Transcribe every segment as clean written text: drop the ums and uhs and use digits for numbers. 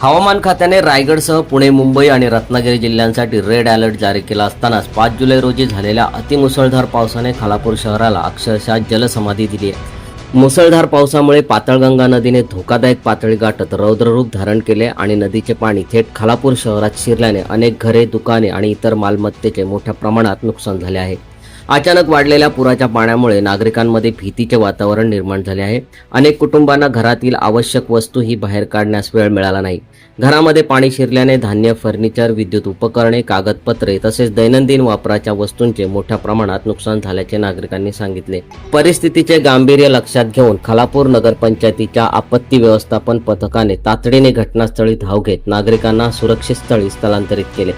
हवामान खात्याने रायगडसह पुणे, मुंबई आणि रत्नागिरी जिल्ह्यांसाठी रेड अलर्ट जारी केला असतानाच 5 जुलै रोजी झालेल्या अतिमुसळधार पावसाने खालापूर शहराला अक्षरशः जलसमाधी दिली आहे. मुसळधार पावसामुळे पाताळगंगा नदीने धोकादायक पातळी गाठत रौद्ररूप धारण केले आणि नदीचे पाणी थेट खालापूर शहरात शिरल्याने अनेक घरे, दुकाने आणि इतर मालमत्तेचे मोठ्या प्रमाणात नुकसान झाले आहे. अचानक वाढलेल्या पुराच्या पाण्यामुळे नागरिकांमध्ये भीतीचे वातावरण निर्माण झाले आहे. अनेक कुटुंबांना घरातील आवश्यक वस्तूही बाहेर काढण्यास वेळ मिळाला नाही. घरामध्ये पाणी शिरल्याने धान्य, फर्निचर, विद्युत उपकरणे, कागदपत्रे तसेच दैनंदिन वापराच्या वस्तूंचे मोठ्या प्रमाणात नुकसान झाल्याचे नागरिकांनी सांगितले. परिस्थितीचे गांभीर्य लक्षात घेऊन खालापूर नगरपंचायतीच्या आपत्ती व्यवस्थापन पथकाने तातडीने घटनास्थळी धाव घेत नागरिकांना सुरक्षित स्थळी स्थलांतरित केले.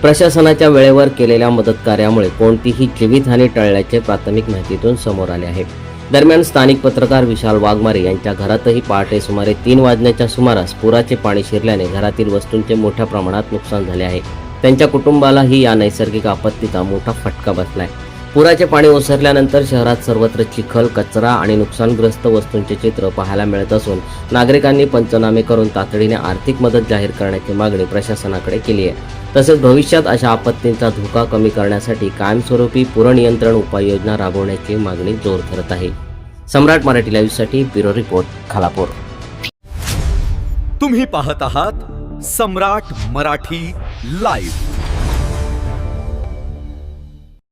प्रशासनाच्या वेळेवर केलेल्या मदत कार्यामुळे कोणतीही जीवितहानी टळल्याचे प्राथमिक माहितीतून समोर आले आहे. दरम्यान स्थानिक पत्रकार विशाल वाघमारे यांच्या घरातही पहाटे सुमारे 3 वाजण्याच्या सुमारास पुराचे पाणी शिरल्याने घरातील वस्तूंचे मोठ्या प्रमाणात नुकसान झाले आहे. त्यांच्या कुटुंबालाही या नैसर्गिक आपत्तीचा मोठा फटका बसलाय. पुराचे पाणी ओसरल्यानंतर शहरात सर्वत्र चिखल, कचरा आणि नुकसानग्रस्त वस्तूंचे चित्र पाहायला मिळत असून नागरिकांनी पंचनामे करून तातडीने आर्थिक मदत जाहीर करण्याची मागणी प्रशासनाकडे केली आहे. तसेच भविष्यात अशा आपत्तींचा धोका कमी करण्यासाठी कायमस्वरूपी पूरनियंत्रण उपाययोजना राबवण्याची मागणी जोर धरत आहे. सम्राट मराठी लाईव्हसाठी ब्युरो रिपोर्ट, खालापूर. तुम्ही पाहत आहात सम्राट मराठी लाईव्ह.